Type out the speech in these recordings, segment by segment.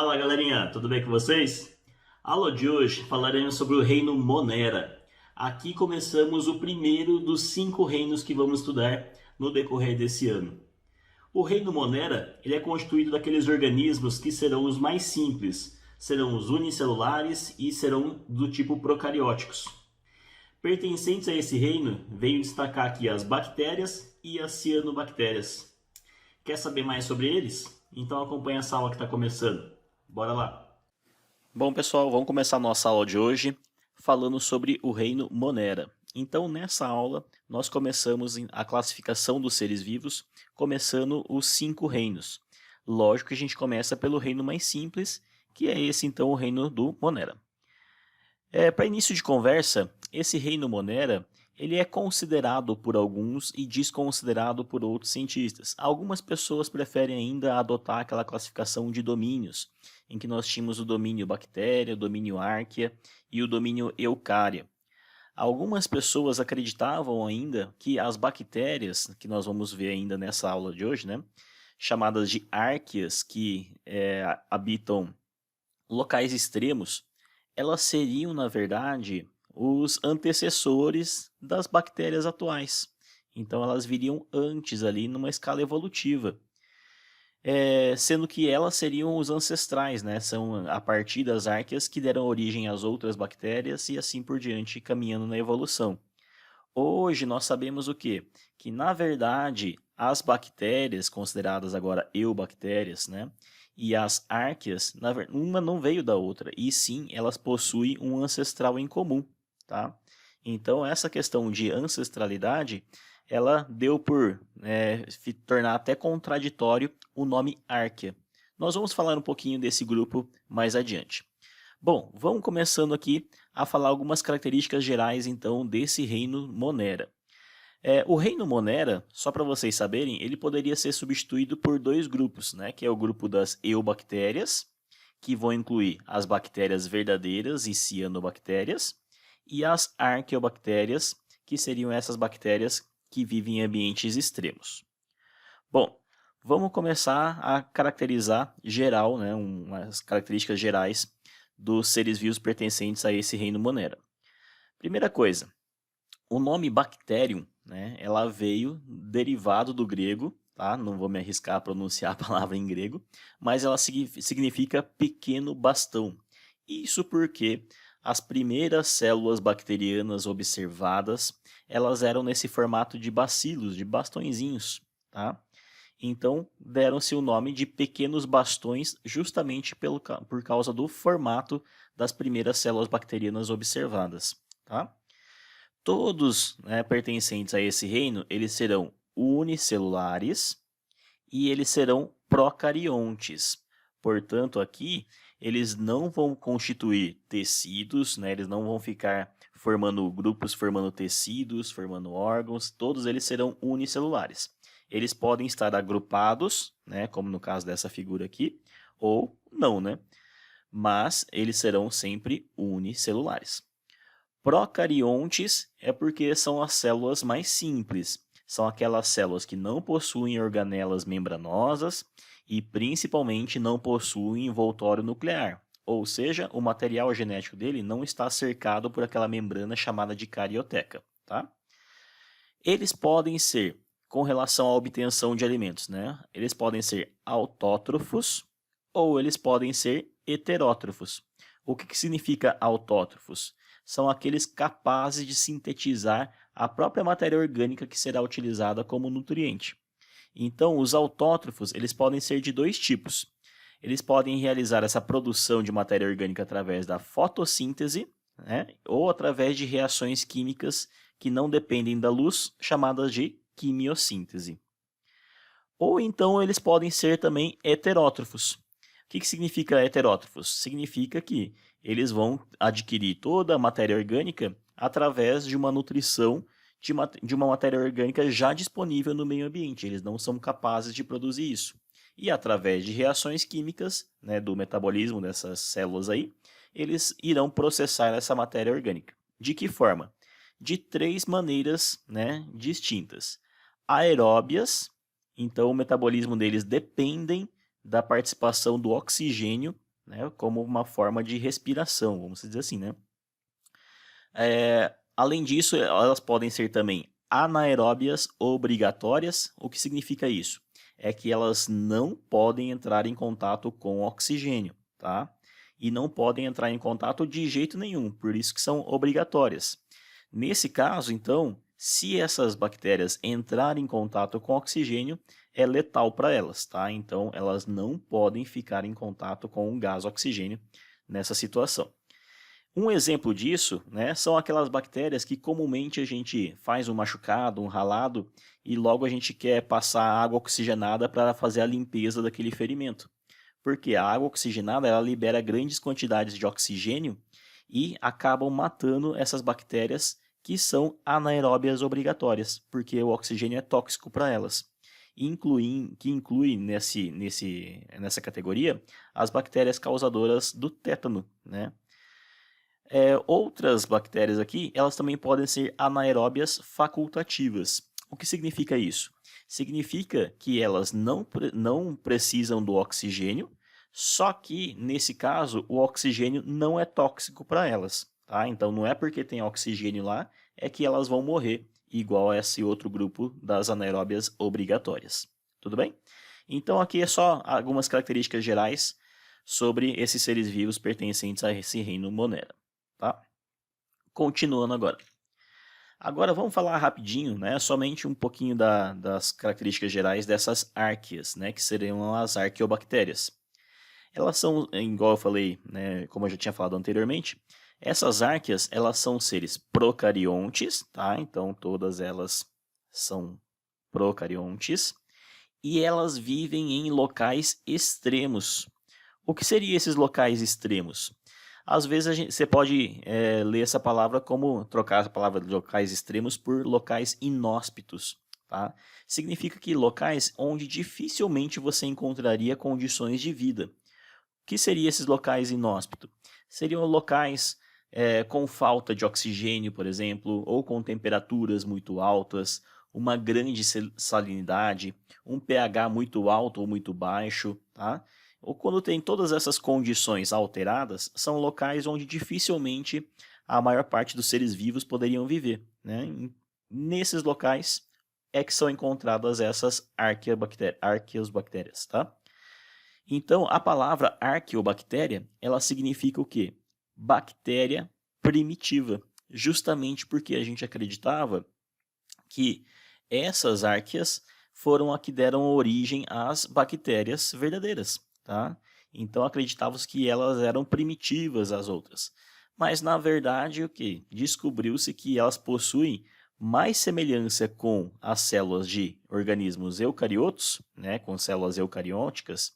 Fala galerinha, tudo bem com vocês? A aula de hoje falaremos sobre o reino Monera. Aqui começamos o primeiro dos 5 reinos que vamos estudar no decorrer desse ano. O reino Monera ele é constituído daqueles organismos que serão os mais simples, serão os unicelulares e serão do tipo procarióticos. Pertencentes a esse reino, venho destacar aqui as bactérias e as cianobactérias. Quer saber mais sobre eles? Então acompanha essa aula que está começando. Bora lá! Bom, pessoal, vamos começar a nossa aula de hoje falando sobre o reino Monera. Então, nessa aula, nós começamos a classificação dos seres vivos, começando os 5 reinos. Lógico que a gente começa pelo reino mais simples, que é esse, então, o reino do Monera. Para início de conversa, esse reino Monera ele é considerado por alguns e desconsiderado por outros cientistas. Algumas pessoas preferem ainda adotar aquela classificação de domínios, em que nós tínhamos o domínio bactéria, o domínio árquea e o domínio eucária. Algumas pessoas acreditavam ainda que as bactérias, que nós vamos ver ainda nessa aula de hoje, né, chamadas de árqueas, que habitam locais extremos, elas seriam, na verdade, os antecessores das bactérias atuais. Então, elas viriam antes ali numa escala evolutiva. Sendo que elas seriam os ancestrais, né? São a partir das árqueas que deram origem às outras bactérias e assim por diante, caminhando na evolução. Hoje nós sabemos o quê? Que na verdade as bactérias, consideradas agora eubactérias, né? E as árqueas, uma não veio da outra, e sim elas possuem um ancestral em comum, tá? Então essa questão de ancestralidade, ela deu por tornar até contraditório o nome árquea. Nós vamos falar um pouquinho desse grupo mais adiante. Bom, vamos começando aqui a falar algumas características gerais então desse reino Monera. O reino Monera, só para vocês saberem, ele poderia ser substituído por 2 grupos, né? Que é o grupo das eubactérias, que vão incluir as bactérias verdadeiras e cianobactérias, e as arqueobactérias, que seriam essas bactérias que vivem em ambientes extremos. Bom, vamos começar a caracterizar geral, né? Umas características gerais dos seres vivos pertencentes a esse reino Monera. Primeira coisa, o nome Bacterium, né, ela veio derivado do grego, tá? Não vou me arriscar a pronunciar a palavra em grego, mas ela significa pequeno bastão. Isso porque as primeiras células bacterianas observadas, elas eram nesse formato de bacilos, de bastõezinhos, tá? Então, deram-se o nome de pequenos bastões justamente por causa do formato das primeiras células bacterianas observadas, tá? Todos, né, pertencentes a esse reino, eles serão unicelulares e eles serão procariontes. Portanto, aqui, eles não vão constituir tecidos, né, eles não vão ficar formando grupos, formando tecidos, formando órgãos, todos eles serão unicelulares. Eles podem estar agrupados, né, como no caso dessa figura aqui, ou não, né? Mas eles serão sempre unicelulares. Procariontes é porque são as células mais simples. São aquelas células que não possuem organelas membranosas e principalmente não possuem envoltório nuclear. Ou seja, o material genético dele não está cercado por aquela membrana chamada de carioteca, tá? Eles podem ser, com relação à obtenção de alimentos, né? Eles podem ser autótrofos ou eles podem ser heterótrofos. O que significa autótrofos? São aqueles capazes de sintetizar a própria matéria orgânica que será utilizada como nutriente. Então, os autótrofos eles podem ser de 2 tipos. Eles podem realizar essa produção de matéria orgânica através da fotossíntese, né, ou através de reações químicas que não dependem da luz, chamadas de quimiossíntese. Ou então eles podem ser também heterótrofos. O que significa heterótrofos? Significa que eles vão adquirir toda a matéria orgânica através de uma nutrição de uma matéria orgânica já disponível no meio ambiente. Eles não são capazes de produzir isso. E através de reações químicas, né, do metabolismo dessas células aí, eles irão processar essa matéria orgânica. De que forma? De 3 maneiras, né, distintas. Aeróbias, então o metabolismo deles dependem da participação do oxigênio, né, como uma forma de respiração, vamos dizer assim, né? Além disso, elas podem ser também anaeróbias obrigatórias. O que significa isso? É que elas não podem entrar em contato com oxigênio, tá? E não podem entrar em contato de jeito nenhum, por isso que são obrigatórias. Nesse caso, então, se essas bactérias entrarem em contato com oxigênio, é letal para elas, tá? Então, elas não podem ficar em contato com o gás oxigênio nessa situação. Um exemplo disso, né, são aquelas bactérias que comumente a gente faz um machucado, um ralado, e logo a gente quer passar água oxigenada para fazer a limpeza daquele ferimento. Porque a água oxigenada ela libera grandes quantidades de oxigênio e acabam matando essas bactérias que são anaeróbias obrigatórias, porque o oxigênio é tóxico para elas. Que inclui nessa categoria as bactérias causadoras do tétano, né? Outras bactérias aqui, elas também podem ser anaeróbias facultativas. O que significa isso? Significa que elas não precisam do oxigênio, só que, nesse caso, o oxigênio não é tóxico para elas. Tá? Então, não é porque tem oxigênio lá, é que elas vão morrer, igual a esse outro grupo das anaeróbias obrigatórias. Tudo bem? Então, aqui é só algumas características gerais sobre esses seres vivos pertencentes a esse reino Monera. Tá? Continuando agora. Agora vamos falar rapidinho, né, somente um pouquinho das características gerais dessas árqueas, né, que seriam as arqueobactérias. Elas são, igual eu falei, né, como eu já tinha falado anteriormente, essas árqueas, elas são seres procariontes, tá? Então todas elas são procariontes e elas vivem em locais extremos. O que seriam esses locais extremos? Às vezes você pode ler essa palavra como trocar a palavra de locais extremos por locais inóspitos. Tá? Significa que locais onde dificilmente você encontraria condições de vida. O que seriam esses locais inóspitos? Seriam locais com falta de oxigênio, por exemplo, ou com temperaturas muito altas, uma grande salinidade, um pH muito alto ou muito baixo, tá? Ou quando tem todas essas condições alteradas, são locais onde dificilmente a maior parte dos seres vivos poderiam viver, né? Nesses locais é que são encontradas essas arqueobactérias, tá? Então, a palavra arqueobactéria, ela significa o quê? Bactéria primitiva, justamente porque a gente acreditava que essas árqueas foram a que deram origem às bactérias verdadeiras, tá? Então acreditava-se que elas eram primitivas às outras. Mas na verdade o que? Descobriu-se que elas possuem mais semelhança com as células de organismos eucariotos, né, com células eucarióticas,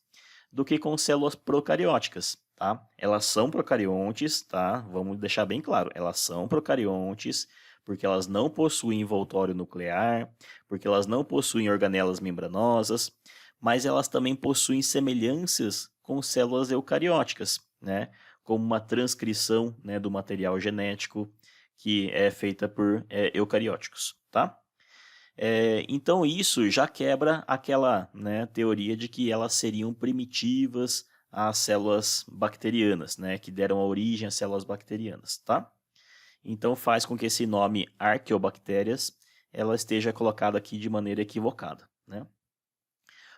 do que com células procarióticas, tá? Elas são procariontes, tá? Vamos deixar bem claro, elas são procariontes, porque elas não possuem envoltório nuclear, porque elas não possuem organelas membranosas, mas elas também possuem semelhanças com células eucarióticas, né? Como uma transcrição, né, do material genético que é feita por eucarióticos, tá? Então isso já quebra aquela, né, teoria de que elas seriam primitivas às células bacterianas, né, que deram origem às células bacterianas, tá? Então faz com que esse nome arqueobactérias ela esteja colocado aqui de maneira equivocada, né?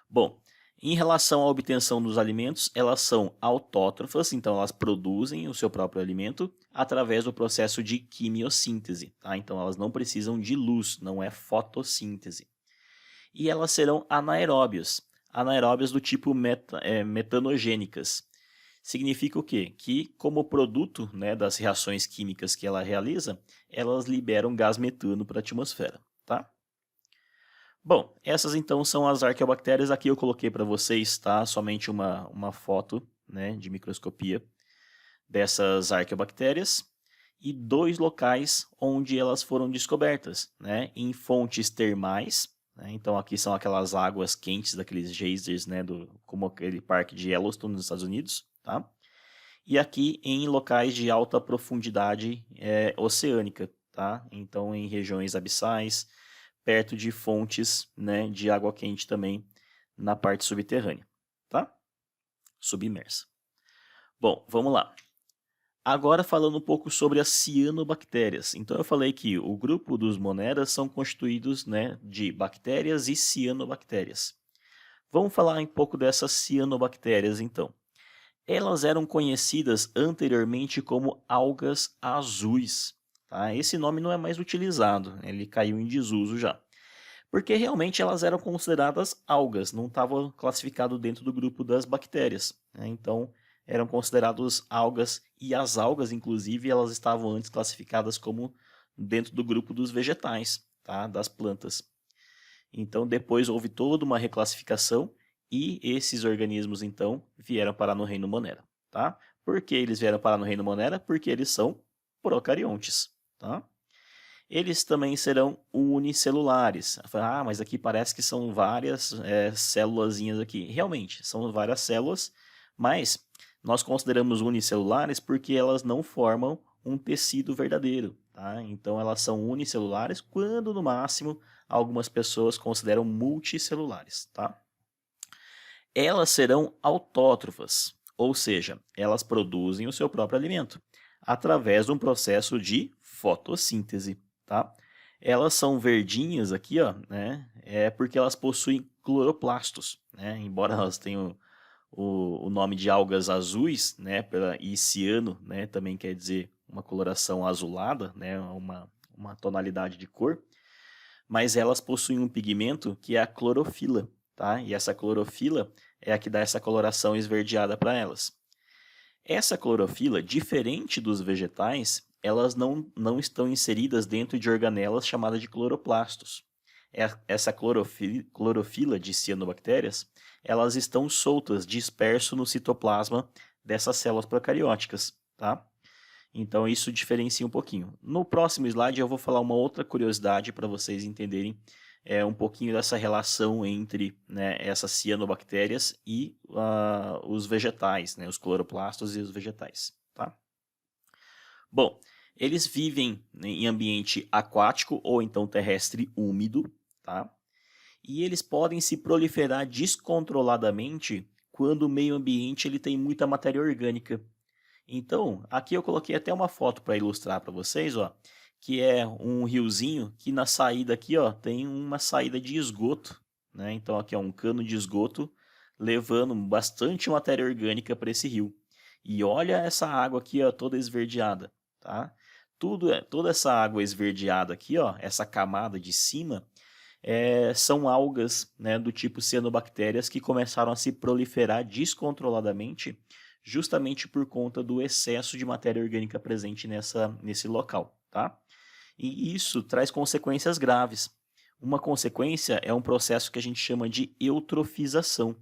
Bom, em relação à obtenção dos alimentos, elas são autótrofas, então elas produzem o seu próprio alimento através do processo de quimiossíntese, tá? Então elas não precisam de luz, não é fotossíntese. E elas serão anaeróbias do tipo metanogênicas. Significa o quê? Que como produto, né, das reações químicas que ela realiza, elas liberam gás metano para a atmosfera, tá? Bom, essas então são as arqueobactérias. Aqui eu coloquei para vocês, tá? Somente uma foto, né, de microscopia dessas arqueobactérias e dois locais onde elas foram descobertas, né? Em fontes termais, né? Então aqui são aquelas águas quentes daqueles geysers, né, como aquele parque de Yellowstone nos Estados Unidos, tá? E aqui em locais de alta profundidade oceânica, tá? Então em regiões abissais, perto de fontes, né, de água quente também na parte subterrânea, tá? Submersa. Bom, vamos lá. Agora falando um pouco sobre as cianobactérias. Então eu falei que o grupo dos moneras são constituídos, né, de bactérias e cianobactérias. Vamos falar um pouco dessas cianobactérias então. Elas eram conhecidas anteriormente como algas azuis. Tá? Esse nome não é mais utilizado, ele caiu em desuso já. Porque realmente elas eram consideradas algas, não estavam classificadas dentro do grupo das bactérias. Né? Então eram consideradas algas, e as algas, inclusive, elas estavam antes classificadas como dentro do grupo dos vegetais, tá? Das plantas. Então depois houve toda uma reclassificação e esses organismos então vieram parar no reino Monera, tá? Por que eles vieram parar no reino Monera? Porque eles são procariontes, tá? Eles também serão unicelulares. Ah, mas aqui parece que são várias célulazinhas aqui. Realmente, são várias células, mas nós consideramos unicelulares porque elas não formam um tecido verdadeiro. Tá? Então, elas são unicelulares quando, no máximo, algumas pessoas consideram multicelulares. Tá? Elas serão autótrofas, ou seja, elas produzem o seu próprio alimento através de um processo de fotossíntese. Tá? Elas são verdinhas aqui, ó, né? É porque elas possuem cloroplastos, né? Embora elas tenham o nome de algas azuis, né? E ciano, né? Também quer dizer uma coloração azulada, né? Uma tonalidade de cor. Mas elas possuem um pigmento que é a clorofila, tá? E essa clorofila é a que dá essa coloração esverdeada para elas. Essa clorofila, diferente dos vegetais, elas não estão inseridas dentro de organelas chamadas de cloroplastos. Essa clorofila de cianobactérias, elas estão soltas, disperso no citoplasma dessas células procarióticas, tá? Então isso diferencia um pouquinho. No próximo slide eu vou falar uma outra curiosidade para vocês entenderem um pouquinho dessa relação entre, né, essas cianobactérias e os vegetais, né, os cloroplastos e os vegetais. Tá? Bom, eles vivem em ambiente aquático ou então terrestre úmido, tá? E eles podem se proliferar descontroladamente quando o meio ambiente ele tem muita matéria orgânica. Então, aqui eu coloquei até uma foto para ilustrar para vocês, ó, que é um riozinho que na saída aqui, ó, tem uma saída de esgoto, né? Então aqui é um cano de esgoto levando bastante matéria orgânica para esse rio. E olha essa água aqui, ó, toda esverdeada, tá? Toda essa água esverdeada aqui, ó, essa camada de cima, são algas, né, do tipo cianobactérias que começaram a se proliferar descontroladamente justamente por conta do excesso de matéria orgânica presente nesse local, tá? E isso traz consequências graves. Uma consequência é um processo que a gente chama de eutrofização. O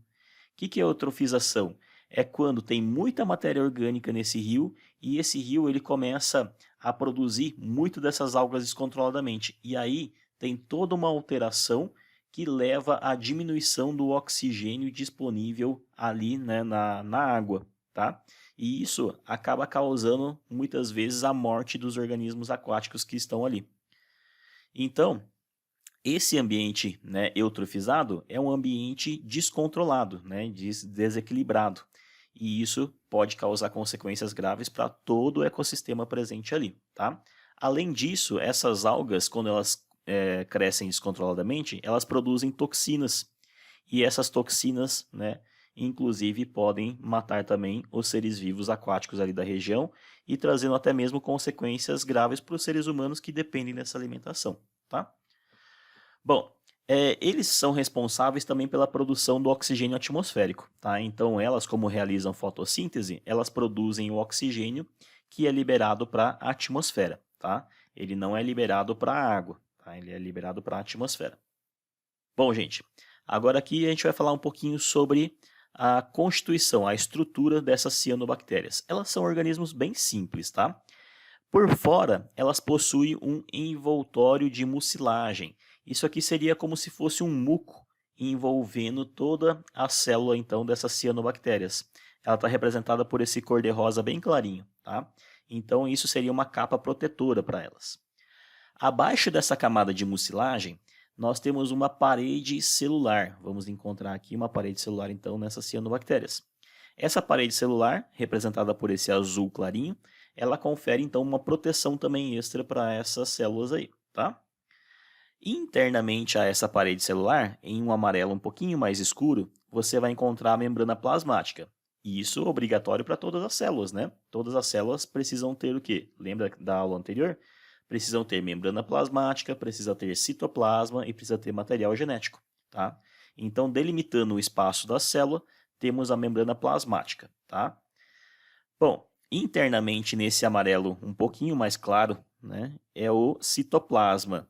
que é eutrofização? É quando tem muita matéria orgânica nesse rio e esse rio ele começa a produzir muito dessas algas descontroladamente. E aí tem toda uma alteração que leva à diminuição do oxigênio disponível ali, né, na água. Tá? E isso acaba causando muitas vezes a morte dos organismos aquáticos que estão ali. Então, esse ambiente, né, eutrofizado é um ambiente descontrolado, né, desequilibrado. E isso pode causar consequências graves para todo o ecossistema presente ali. Tá? Além disso, essas algas, quando elas crescem descontroladamente, elas produzem toxinas. E essas toxinas, né, inclusive podem matar também os seres vivos aquáticos ali da região e trazendo até mesmo consequências graves para os seres humanos que dependem dessa alimentação, tá? Bom, eles são responsáveis também pela produção do oxigênio atmosférico, tá? Então elas, como realizam fotossíntese, elas produzem o oxigênio que é liberado para a atmosfera, tá? Ele não é liberado para a água, tá? Ele é liberado para a atmosfera. Bom, gente, agora aqui a gente vai falar um pouquinho sobre a constituição, a estrutura dessas cianobactérias. Elas são organismos bem simples, tá? Por fora, elas possuem um envoltório de mucilagem. Isso aqui seria como se fosse um muco envolvendo toda a célula, então, dessas cianobactérias. Ela está representada por esse cor-de-rosa bem clarinho, tá? Então, isso seria uma capa protetora para elas. Abaixo dessa camada de mucilagem, nós temos uma parede celular. Vamos encontrar aqui uma parede celular, então, nessas cianobactérias. Essa parede celular, representada por esse azul clarinho, ela confere então uma proteção também extra para essas células aí, tá? Internamente a essa parede celular, em um amarelo um pouquinho mais escuro, você vai encontrar a membrana plasmática. E isso é obrigatório para todas as células, né? Todas as células precisam ter o quê? Lembra da aula anterior? Precisam ter membrana plasmática, precisa ter citoplasma e precisa ter material genético, tá? Então, delimitando o espaço da célula, temos a membrana plasmática, tá? Bom, internamente nesse amarelo um pouquinho mais claro, né, é o citoplasma.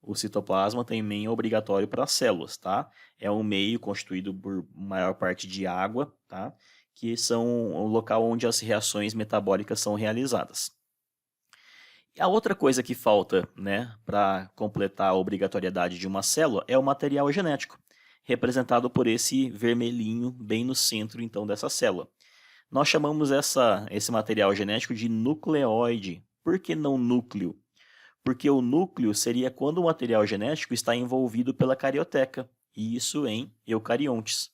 O citoplasma também é obrigatório para as células, tá? É um meio constituído por maior parte de água, tá? Que são o local onde as reações metabólicas são realizadas. E a outra coisa que falta, né, para completar a obrigatoriedade de uma célula é o material genético, representado por esse vermelhinho bem no centro, então, dessa célula. Nós chamamos esse material genético de nucleoide. Por que não núcleo? Porque o núcleo seria quando o material genético está envolvido pela carioteca, e isso em eucariontes.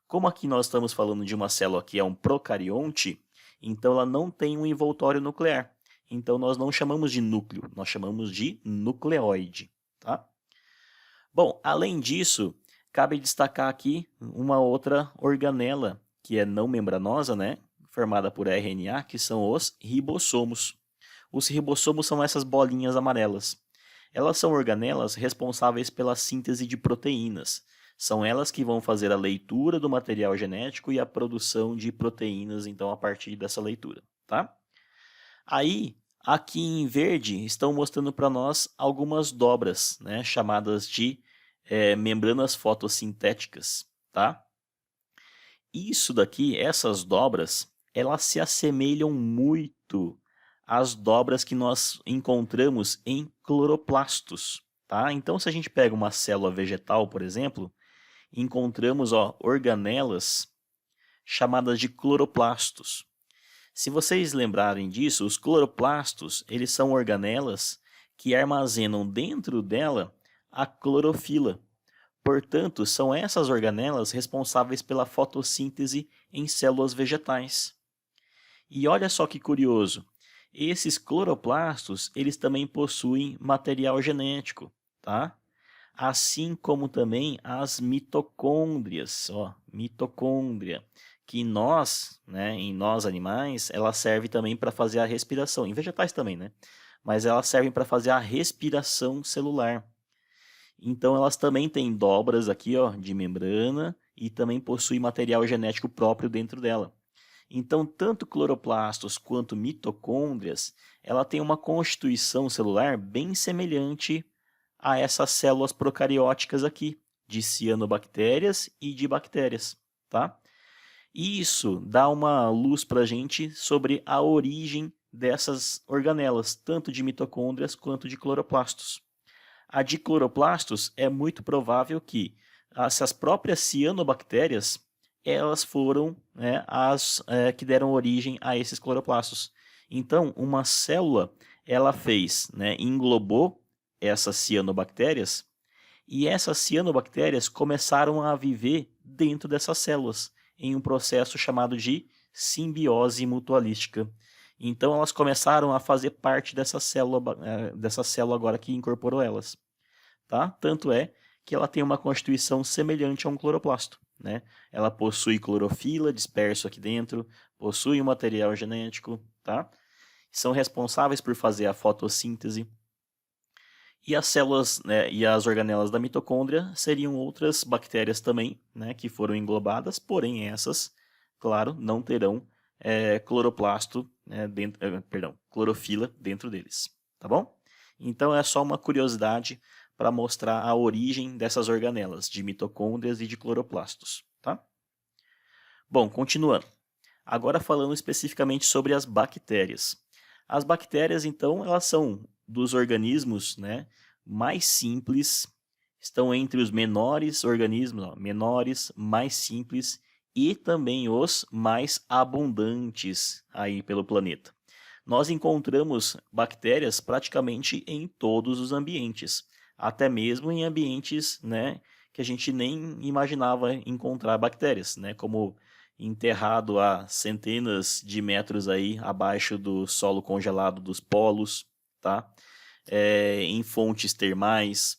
Como aqui nós estamos falando de uma célula que é um procarionte, então ela não tem um envoltório nuclear. Então nós não chamamos de núcleo, nós chamamos de nucleoide, tá? Bom, além disso, cabe destacar aqui uma outra organela que é não membranosa, né? Formada por RNA, que são os ribossomos. Os ribossomos são essas bolinhas amarelas. Elas são organelas responsáveis pela síntese de proteínas. São elas que vão fazer a leitura do material genético e a produção de proteínas, então, a partir dessa leitura, tá? Aí, aqui em verde, estão mostrando para nós algumas dobras, né, chamadas de membranas fotossintéticas, tá? Isso daqui, essas dobras, elas se assemelham muito às dobras que nós encontramos em cloroplastos, tá? Então, se a gente pega uma célula vegetal, por exemplo, encontramos, ó, organelas chamadas de cloroplastos. Se vocês lembrarem disso, os cloroplastos, eles são organelas que armazenam dentro dela a clorofila. Portanto, são essas organelas responsáveis pela fotossíntese em células vegetais. E olha só que curioso, esses cloroplastos, eles também possuem material genético, tá? Assim como também as mitocôndrias, ó, mitocôndria, que nós, né, em nós animais, ela serve também para fazer a respiração, em vegetais também, né? Mas elas servem para fazer a respiração celular. Então elas também têm dobras aqui, ó, de membrana e também possuem material genético próprio dentro dela. Então, tanto cloroplastos quanto mitocôndrias, ela tem uma constituição celular bem semelhante a essas células procarióticas aqui, de cianobactérias e de bactérias, tá? E isso dá uma luz para a gente sobre a origem dessas organelas, tanto de mitocôndrias quanto de cloroplastos. A de cloroplastos é muito provável que essas próprias cianobactérias elas foram, né, as que deram origem a esses cloroplastos. Então, uma célula ela fez, né, englobou essas cianobactérias e essas cianobactérias começaram a viver dentro dessas células em um processo chamado de simbiose mutualística. Então elas começaram a fazer parte dessa célula agora que incorporou elas, tá? Tanto é que ela tem uma constituição semelhante a um cloroplasto, né? Ela possui clorofila disperso aqui dentro, possui um material genético, tá? São responsáveis por fazer a fotossíntese. E as células, né, e as organelas da mitocôndria seriam outras bactérias também, né, que foram englobadas, porém essas, claro, não terão cloroplasto, né, clorofila dentro deles, tá bom? Então é só uma curiosidade para mostrar a origem dessas organelas, de mitocôndrias e de cloroplastos, tá? Bom, continuando. Agora falando especificamente sobre as bactérias. As bactérias, então, elas são dos organismos, né, mais simples, estão entre os menores organismos, ó, menores, mais simples e também os mais abundantes aí pelo planeta. Nós encontramos bactérias praticamente em todos os ambientes, até mesmo em ambientes, né, que a gente nem imaginava encontrar bactérias, né, como enterrado a centenas de metros aí abaixo do solo congelado dos polos, tá? Em fontes termais,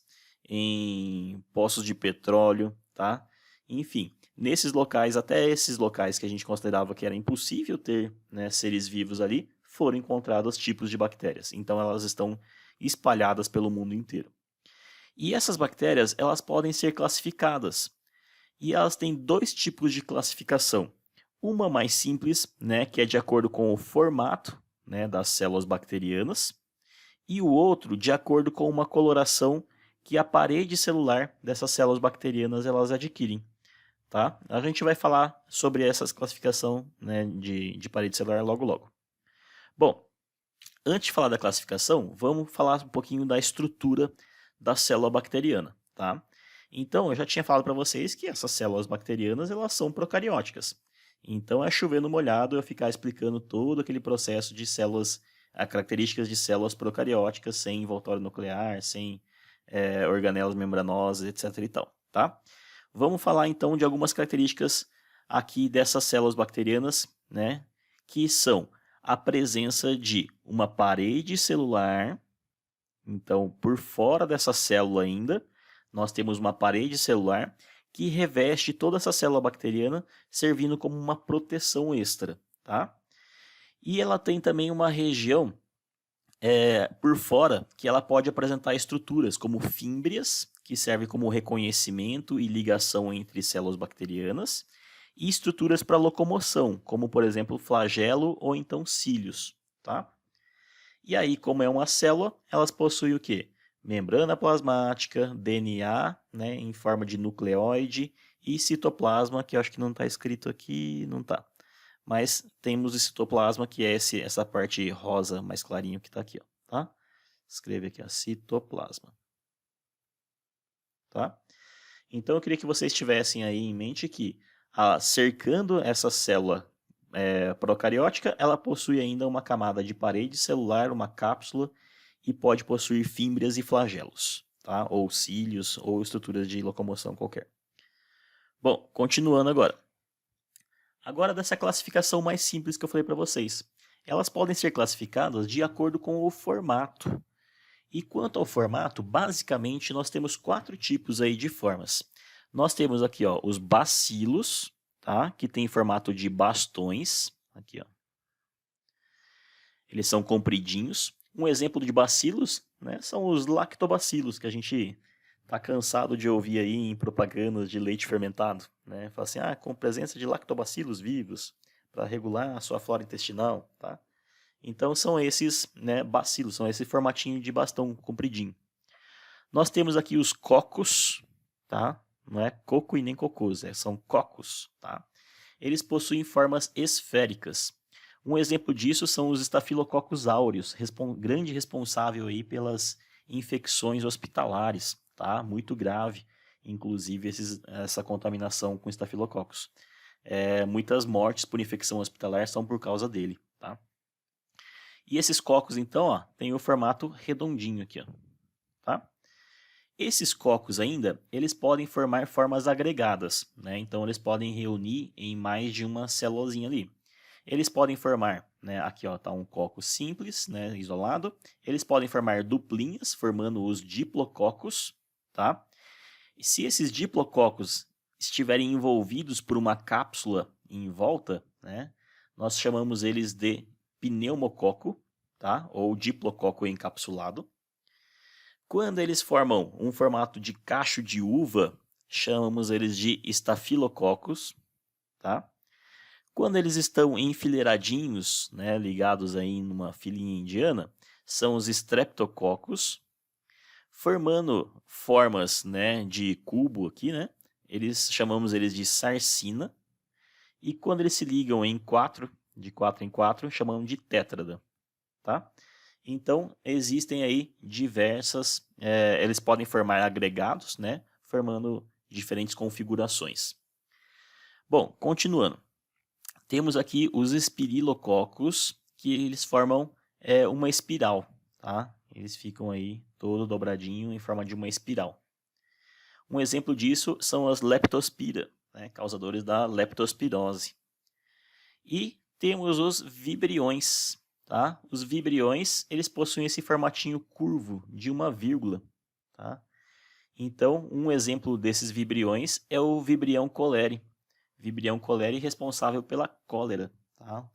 em poços de petróleo, tá? Enfim, nesses locais, até esses locais que a gente considerava que era impossível ter, né, seres vivos ali, foram encontrados tipos de bactérias. Então elas estão espalhadas pelo mundo inteiro. E essas bactérias, elas podem ser classificadas. E elas têm dois tipos de classificação. Uma mais simples, né, que é de acordo com o formato, né, das células bacterianas, e o outro de acordo com uma coloração que a parede celular dessas células bacterianas elas adquirem. Tá? A gente vai falar sobre essa classificação, né, de parede celular logo logo. Bom, antes de falar da classificação, vamos falar um pouquinho da estrutura da célula bacteriana. Tá? Então, eu já tinha falado para vocês que essas células bacterianas elas são procarióticas. Então, é chover no molhado eu ficar explicando todo aquele processo de células, características de células procarióticas, sem envoltório nuclear, sem organelas membranosas, etc. e tal, tá? Vamos falar então de algumas características aqui dessas células bacterianas, né? Que são a presença de uma parede celular. Então, por fora dessa célula ainda, nós temos uma parede celular que reveste toda essa célula bacteriana, servindo como uma proteção extra, tá? E ela tem também uma região por fora que ela pode apresentar estruturas como fímbrias, que servem como reconhecimento e ligação entre células bacterianas, e estruturas para locomoção, como por exemplo flagelo ou então cílios, tá? E aí, como é uma célula, elas possuem o quê? Membrana plasmática, DNA, né, em forma de nucleóide, e citoplasma, que eu acho que não está escrito aqui, não está. Mas temos o citoplasma, que é essa parte rosa mais clarinho que está aqui, ó, tá? Escreve aqui, ó, citoplasma. Tá? Então eu queria que vocês tivessem aí em mente que, cercando essa célula procariótica, ela possui ainda uma camada de parede celular, uma cápsula, e pode possuir fímbrias e flagelos, tá? Ou cílios, ou estruturas de locomoção qualquer. Bom, continuando agora. Agora dessa classificação mais simples que eu falei para vocês. Elas podem ser classificadas de acordo com o formato. E quanto ao formato, basicamente nós temos 4 tipos aí de formas. Nós temos aqui, ó, os bacilos, tá? Que tem formato de bastões, aqui, ó. Eles são compridinhos. Um exemplo de bacilos, né, são os lactobacilos, que a gente tá cansado de ouvir aí em propagandas de leite fermentado, né? Fala assim, com presença de lactobacilos vivos para regular a sua flora intestinal, tá? Então são esses, né, bacilos, são esse formatinho de bastão compridinho. Nós temos aqui os cocos, tá? Não é coco e nem cocôs, são cocos, tá? Eles possuem formas esféricas. Um exemplo disso são os estafilococos áureos, grande responsável aí pelas infecções hospitalares, tá? Muito grave, inclusive essa contaminação com estafilococos. Muitas mortes por infecção hospitalar são por causa dele, tá? E esses cocos, então, ó, tem o formato redondinho aqui, ó, tá? Esses cocos ainda, eles podem formar formas agregadas, né? Então, eles podem reunir em mais de uma célulazinha ali. Eles podem formar, né? Aqui, ó, tá um coco simples, né? Isolado. Eles podem formar duplinhas, formando os diplococos, tá? E se esses diplococos estiverem envolvidos por uma cápsula em volta, né? Nós chamamos eles de pneumococo, tá? Ou diplococo encapsulado. Quando eles formam um formato de cacho de uva, chamamos eles de estafilococos, tá? Quando eles estão enfileiradinhos, né, ligados aí numa filinha indiana, são os streptococos. Formando formas, né, de cubo aqui, né? Chamamos eles de sarcina. E quando eles se ligam em 4, de 4 em 4, chamamos de tétrada, tá? Então, existem aí diversas, eles podem formar agregados, né? Formando diferentes configurações. Bom, continuando. Temos aqui os espirillococos, que eles formam uma espiral, tá? Eles ficam aí todo dobradinho em forma de uma espiral. Um exemplo disso são as leptospira, né? Causadores da leptospirose, E temos os vibriões, tá? Os vibriões, eles possuem esse formatinho curvo de uma vírgula, tá? Então, um exemplo desses vibriões é o vibrião coleri. Vibrião coleri responsável pela cólera, tá?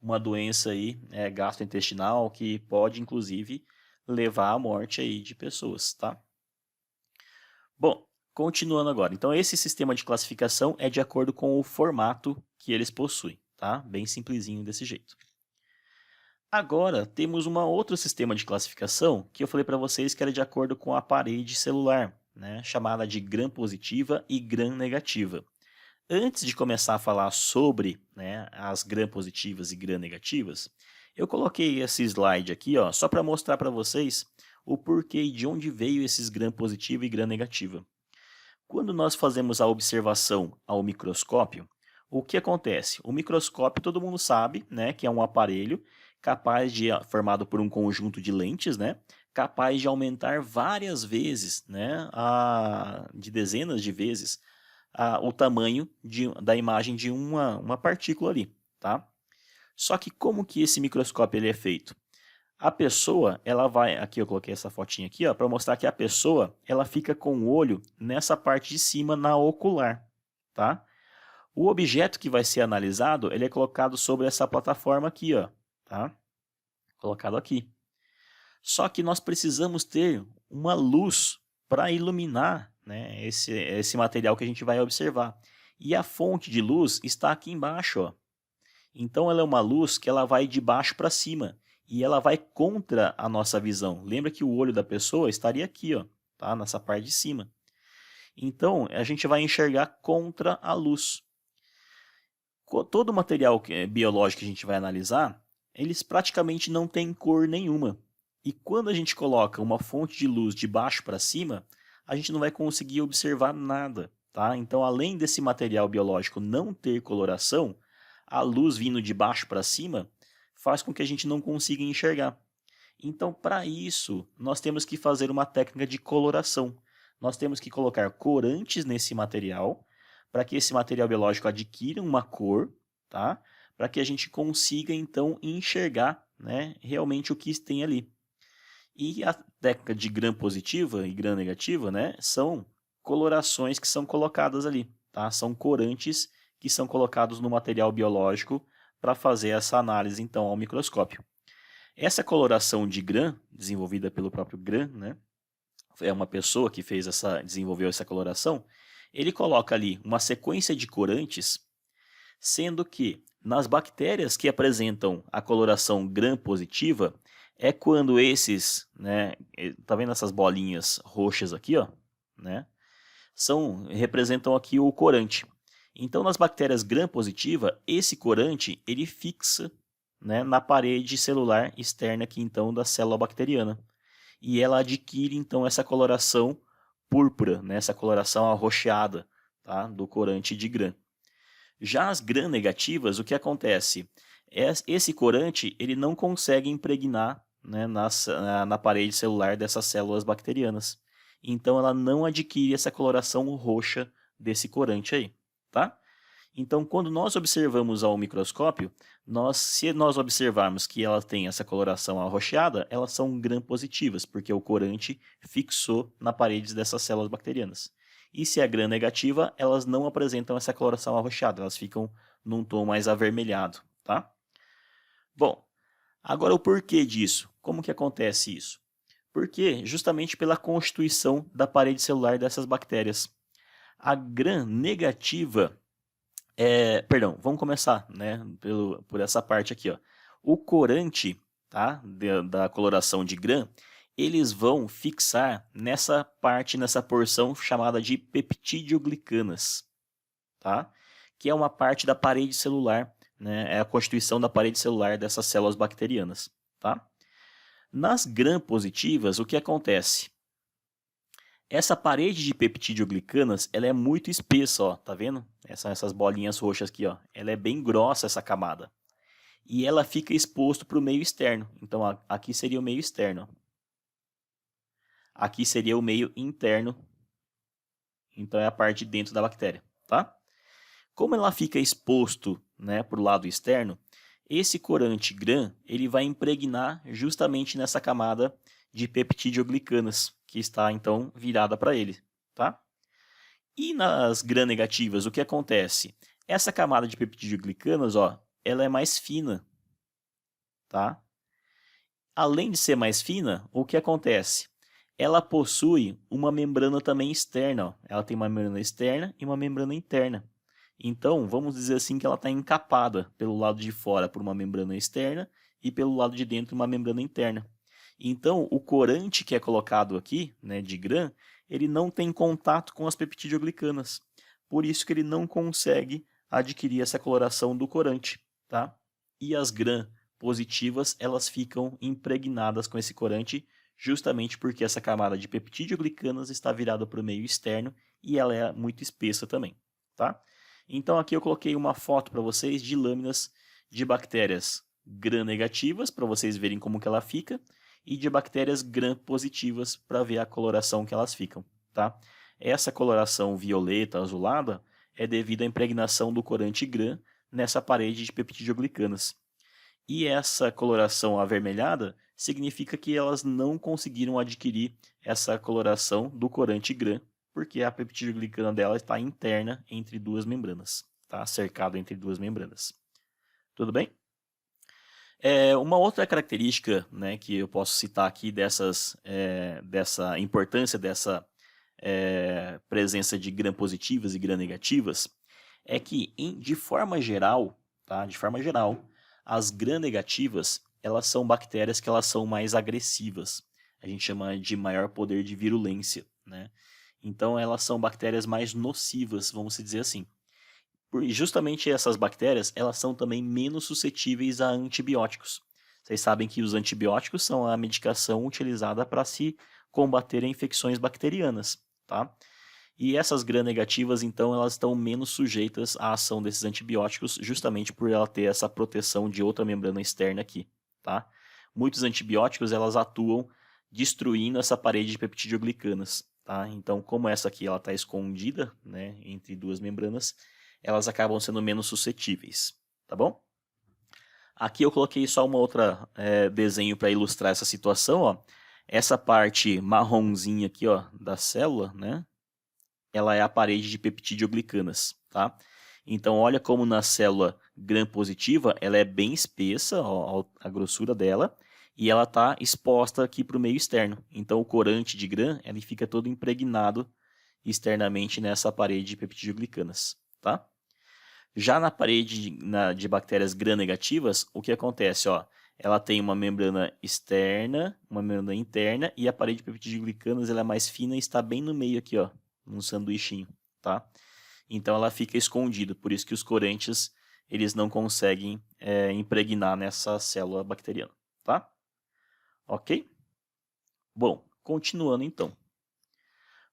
Uma doença aí, gastrointestinal que pode, inclusive, levar à morte aí de pessoas, tá? Bom, continuando agora. Então, esse sistema de classificação é de acordo com o formato que eles possuem, tá? Bem simplesinho desse jeito. Agora, temos um outro sistema de classificação que eu falei para vocês que era de acordo com a parede celular, né? Chamada de gram-positiva e gram-negativa. Antes de começar a falar sobre, né, as gram-positivas e gram-negativas, eu coloquei esse slide aqui, ó, só para mostrar para vocês o porquê e de onde veio esses gram-positiva e gram-negativa. Quando nós fazemos a observação ao microscópio, o que acontece? O microscópio, todo mundo sabe, né, que é um aparelho capaz de, formado por um conjunto de lentes, né, capaz de aumentar várias vezes, né, de dezenas de vezes, o tamanho da imagem de uma partícula ali, tá? Só que como que esse microscópio ele é feito? A pessoa, ela vai, aqui eu coloquei essa fotinha aqui, ó, para mostrar que a pessoa, ela fica com o olho nessa parte de cima na ocular, tá? O objeto que vai ser analisado, ele é colocado sobre essa plataforma aqui, ó, tá? Colocado aqui. Só que nós precisamos ter uma luz para iluminar, né, esse material que a gente vai observar. E a fonte de luz está aqui embaixo, ó. Então ela é uma luz que ela vai de baixo para cima e ela vai contra a nossa visão. Lembra que o olho da pessoa estaria aqui, ó, tá? Nessa parte de cima. Então a gente vai enxergar contra a luz. Todo o material biológico que a gente vai analisar, eles praticamente não têm cor nenhuma. E quando a gente coloca uma fonte de luz de baixo para cima, a gente não vai conseguir observar nada, tá? Então, além desse material biológico não ter coloração, a luz vindo de baixo para cima faz com que a gente não consiga enxergar. Então, para isso, nós temos que fazer uma técnica de coloração. Nós temos que colocar corantes nesse material, para que esse material biológico adquira uma cor, tá? Para que a gente consiga, então, enxergar, né, realmente o que tem ali. E a técnica de gram positiva e gram negativa, né, são colorações que são colocadas ali, tá? São corantes que são colocados no material biológico para fazer essa análise, então, ao microscópio. Essa coloração de Gram, desenvolvida pelo próprio Gram, né, é uma pessoa que desenvolveu essa coloração, ele coloca ali uma sequência de corantes, sendo que nas bactérias que apresentam a coloração Gram positiva, é quando esses, né, tá vendo essas bolinhas roxas aqui, ó, né, representam aqui o corante. Então, nas bactérias Gram positiva, esse corante ele fixa, né, na parede celular externa aqui então da célula bacteriana. E ela adquire então essa coloração púrpura, né, essa coloração arroxeada, tá, do corante de Gram. Já as Gram negativas, o que acontece? Esse corante ele não consegue impregnar, né, na parede celular dessas células bacterianas. Então ela não adquire essa coloração roxa desse corante aí, tá? Então, quando nós observamos ao microscópio, se nós observarmos que ela tem essa coloração arroxeada, elas são gram-positivas, porque o corante fixou na parede dessas células bacterianas. E se é gram-negativa, elas não apresentam essa coloração arroxeada, elas ficam num tom mais avermelhado, tá? Bom, agora o porquê disso? Como que acontece isso? Porque justamente pela constituição da parede celular dessas bactérias. A gram-negativa perdão, vamos começar, né, por essa parte aqui, ó. O corante, tá, da coloração de Gram, eles vão fixar nessa porção chamada de peptidoglicanas, tá? Que é uma parte da parede celular, né, é a constituição da parede celular dessas células bacterianas, tá? Nas Gram positivas, o que acontece? Essa parede de peptidoglicanas, ela é muito espessa, ó, tá vendo? Essas bolinhas roxas aqui, ó. Ela é bem grossa essa camada. E ela fica exposto para o meio externo. Então, aqui seria o meio externo. Aqui seria o meio interno. Então, é a parte de dentro da bactéria, tá? Como ela fica exposto, né, para o lado externo, esse corante GRAN ele vai impregnar justamente nessa camada de peptidoglicanas, que está então virada para ele. Tá? E nas gram-negativas, o que acontece? Essa camada de peptidoglicanas, ó, ela é mais fina. Tá? Além de ser mais fina, o que acontece? Ela possui uma membrana também externa. Ó. Ela tem uma membrana externa e uma membrana interna. Então, vamos dizer assim que ela está encapada pelo lado de fora por uma membrana externa e pelo lado de dentro uma membrana interna. Então, o corante que é colocado aqui, né, de GRAN, ele não tem contato com as peptidoglicanas. Por isso que ele não consegue adquirir essa coloração do corante. Tá? E as GRAN positivas, elas ficam impregnadas com esse corante justamente porque essa camada de peptidoglicanas está virada para o meio externo e ela é muito espessa também. Tá? Então aqui eu coloquei uma foto para vocês de lâminas de bactérias gram-negativas, para vocês verem como que ela fica, e de bactérias gram-positivas, para ver a coloração que elas ficam. Tá? Essa coloração violeta, azulada, é devido à impregnação do corante GRAN nessa parede de peptidoglicanas. E essa coloração avermelhada significa que elas não conseguiram adquirir essa coloração do corante GRAN, porque a peptidoglicana dela está interna entre duas membranas, tá? Cercado entre duas membranas. Tudo bem? Uma outra característica, né, que eu posso citar aqui dessa importância dessa presença de gram-positivas e gram-negativas é que, de forma geral, tá? De forma geral, as gram-negativas elas são bactérias que elas são mais agressivas. A gente chama de maior poder de virulência, né? Então elas são bactérias mais nocivas, vamos dizer assim. E justamente essas bactérias, elas são também menos suscetíveis a antibióticos. Vocês sabem que os antibióticos são a medicação utilizada para se combater infecções bacterianas, tá? E essas gram-negativas, então, elas estão menos sujeitas à ação desses antibióticos, justamente por ela ter essa proteção de outra membrana externa aqui, tá? Muitos antibióticos, elas atuam destruindo essa parede de peptidoglicanas, tá? Então, como essa aqui, ela está escondida, né, entre duas membranas, elas acabam sendo menos suscetíveis, tá bom? Aqui eu coloquei só uma outra desenho para ilustrar essa situação, ó. Essa parte marronzinha aqui, ó, da célula, né? Ela é a parede de peptidoglicanas, tá? Então, olha como na célula gram-positiva, ela é bem espessa, ó, a grossura dela, e ela está exposta aqui para o meio externo. Então, o corante de gram, ele fica todo impregnado externamente nessa parede de peptidoglicanas, tá? Já na parede de bactérias gram-negativas, o que acontece, ó? Ela tem uma membrana externa, uma membrana interna, e a parede de peptidoglicanas ela é mais fina e está bem no meio aqui, ó, num sanduichinho, tá? Então ela fica escondida, por isso que os corantes eles não conseguem impregnar nessa célula bacteriana, tá? Ok? Bom, continuando então.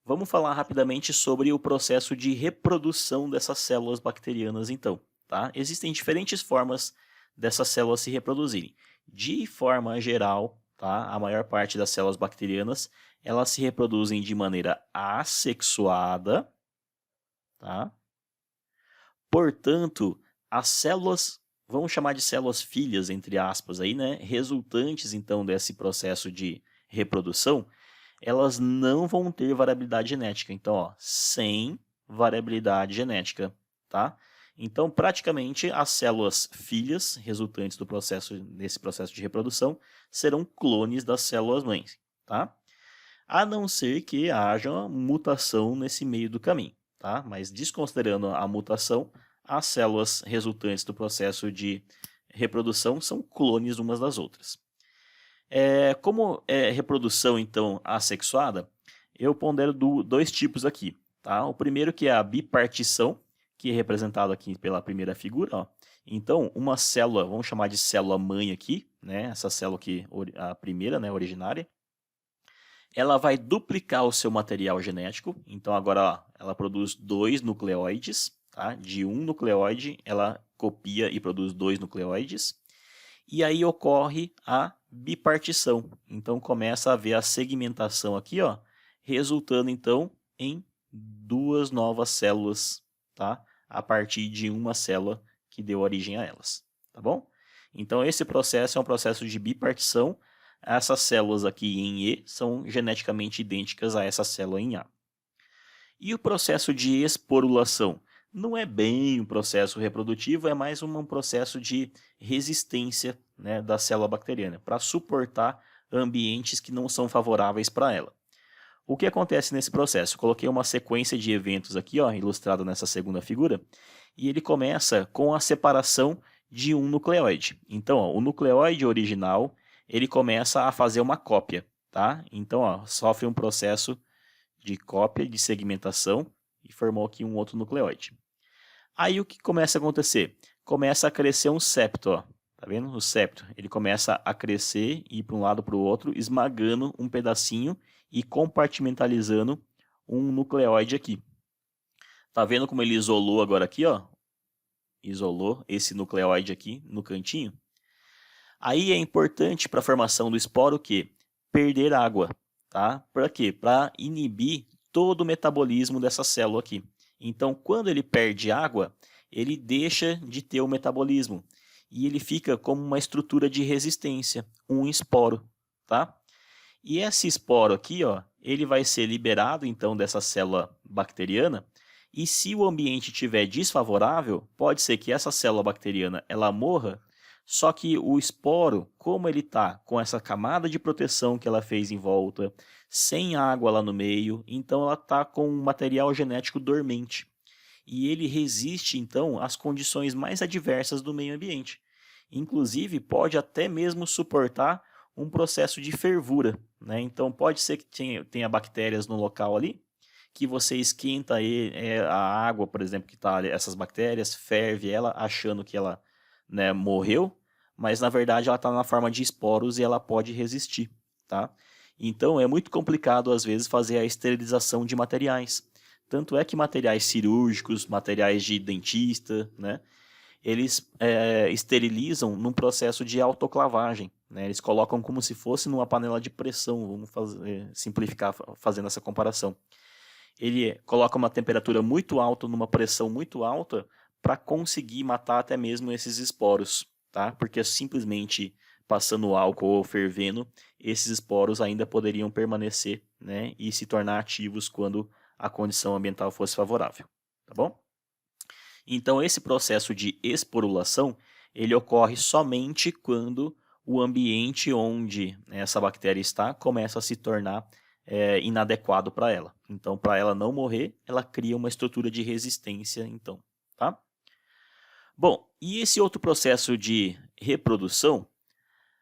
Vamos falar rapidamente sobre o processo de reprodução dessas células bacterianas então, tá? Existem diferentes formas dessas células se reproduzirem. De forma geral, tá? A maior parte das células bacterianas, elas se reproduzem de maneira assexuada, tá? Portanto, as células, vamos chamar de células filhas, entre aspas, aí, né? Resultantes, então, desse processo de reprodução, elas não vão ter variabilidade genética. Então, ó, sem variabilidade genética, tá? Então, praticamente, as células filhas, resultantes desse processo de reprodução, serão clones das células mães, tá? A não ser que haja uma mutação nesse meio do caminho, tá? Mas desconsiderando a mutação, as células resultantes do processo de reprodução são clones umas das outras. Como é reprodução, então, assexuada, eu pondero dois tipos aqui, tá? O primeiro que é a bipartição, que é representado aqui pela primeira figura, ó. Então, uma célula, vamos chamar de célula mãe aqui, né? Essa célula aqui, a primeira, né, originária, ela vai duplicar o seu material genético. Então, agora ó, ela produz 2 nucleóides, tá? De um nucleóide, ela copia e produz 2 nucleóides. E aí ocorre a bipartição. Então, começa a haver a segmentação aqui, ó, resultando, então, em 2 novas células, tá? A partir de uma célula que deu origem a elas, tá bom? Então esse processo é um processo de bipartição. Essas células aqui em E são geneticamente idênticas a essa célula em A. E o processo de esporulação? Não é bem um processo reprodutivo, é mais um processo de resistência, né, da célula bacteriana, para suportar ambientes que não são favoráveis para ela. O que acontece nesse processo? Eu coloquei uma sequência de eventos aqui, ó, ilustrado nessa segunda figura, e ele começa com a separação de um nucleóide. Então, ó, o nucleóide original, ele começa a fazer uma cópia, tá? Então, ó, sofre um processo de cópia, de segmentação, e formou aqui um outro nucleóide. Aí o que começa a acontecer? Começa a crescer um septo, ó. Tá vendo? O septo, ele começa a crescer e ir para um lado para o outro, esmagando um pedacinho e compartimentalizando um nucleóide aqui. Tá vendo como ele isolou agora aqui, ó? Isolou esse nucleóide aqui no cantinho. Aí é importante para a formação do esporo o quê? Perder água, tá? Para quê? Para inibir todo o metabolismo dessa célula aqui. Então, quando ele perde água, ele deixa de ter o metabolismo e ele fica como uma estrutura de resistência, um esporo, tá? E esse esporo aqui, ó, ele vai ser liberado então dessa célula bacteriana, e se o ambiente estiver desfavorável, pode ser que essa célula bacteriana ela morra, só que o esporo, como ele está com essa camada de proteção que ela fez em volta, sem água lá no meio, então ela está com um material genético dormente. E ele resiste então às condições mais adversas do meio ambiente. Inclusive pode até mesmo suportar um processo de fervura, né? Então pode ser que tenha bactérias no local ali, que você esquenta a água, por exemplo, que está essas bactérias, ferve ela achando que ela, né, morreu, mas na verdade ela está na forma de esporos e ela pode resistir, tá? Então é muito complicado às vezes fazer a esterilização de materiais. Tanto é que materiais cirúrgicos, materiais de dentista, né, eles esterilizam num processo de autoclavagem, né? Eles colocam como se fosse numa panela de pressão, vamos simplificar fazendo essa comparação. Ele coloca uma temperatura muito alta, numa pressão muito alta, para conseguir matar até mesmo esses esporos, tá? Porque simplesmente passando álcool ou fervendo, esses esporos ainda poderiam permanecer, né, e se tornar ativos quando a condição ambiental fosse favorável, tá bom? Então esse processo de esporulação, ele ocorre somente quando o ambiente onde essa bactéria está começa a se tornar inadequado para ela. Então, para ela não morrer, ela cria uma estrutura de resistência, então, tá? Bom, e esse outro processo de reprodução,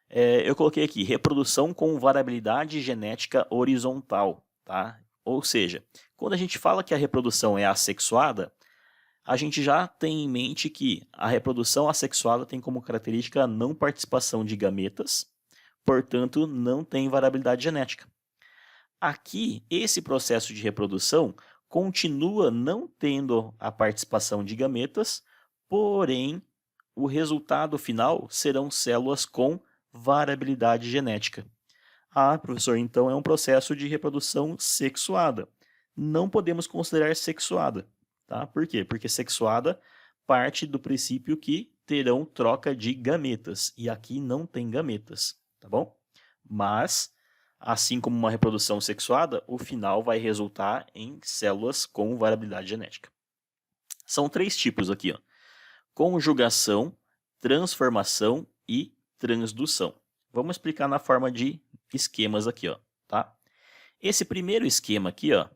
eu coloquei aqui, reprodução com variabilidade genética horizontal, tá? Ou seja, quando a gente fala que a reprodução é assexuada, a gente já tem em mente que a reprodução assexuada tem como característica a não participação de gametas, portanto, não tem variabilidade genética. Aqui, esse processo de reprodução continua não tendo a participação de gametas, porém, o resultado final serão células com variabilidade genética. Ah, professor, então é um processo de reprodução sexuada. Não podemos considerar sexuada. Tá? Por quê? Porque sexuada parte do princípio que terão troca de gametas. E aqui não tem gametas, tá bom? Mas, assim como uma reprodução sexuada, o final vai resultar em células com variabilidade genética. São 3 tipos aqui, ó: conjugação, transformação e transdução. Vamos explicar na forma de esquemas aqui, ó, tá? Esse primeiro esquema aqui, ó,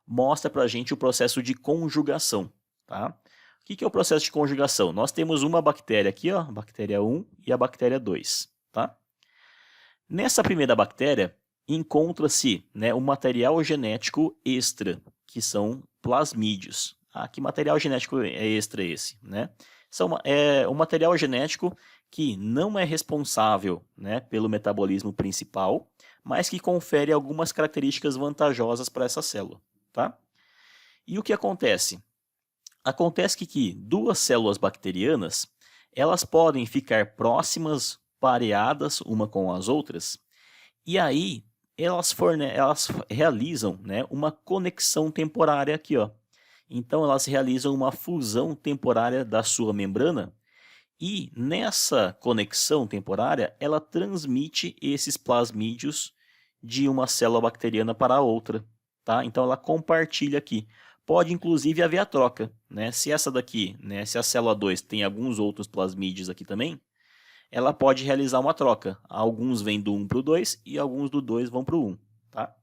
mostra para a gente o processo de conjugação, tá? O que é o processo de conjugação? Nós temos uma bactéria aqui, ó, a bactéria 1 e a bactéria 2, tá? Nessa primeira bactéria, encontra-se, né, um material genético extra, que são plasmídios. Ah, que material genético é extra esse, né? É um material genético que não é responsável, né, pelo metabolismo principal, mas que confere algumas características vantajosas para essa célula, tá? E o que acontece? Acontece que 2 células bacterianas, elas podem ficar próximas, pareadas uma com as outras, e aí elas realizam, né, uma conexão temporária aqui, ó. Então elas realizam uma fusão temporária da sua membrana e nessa conexão temporária ela transmite esses plasmídios de uma célula bacteriana para a outra, tá? Então ela compartilha aqui. Pode inclusive haver a troca, né? Se essa daqui, né, se a célula 2 tem alguns outros plasmídios aqui também, ela pode realizar uma troca. Alguns vêm do 1 para o 2 e alguns do 2 vão para o 1, tá?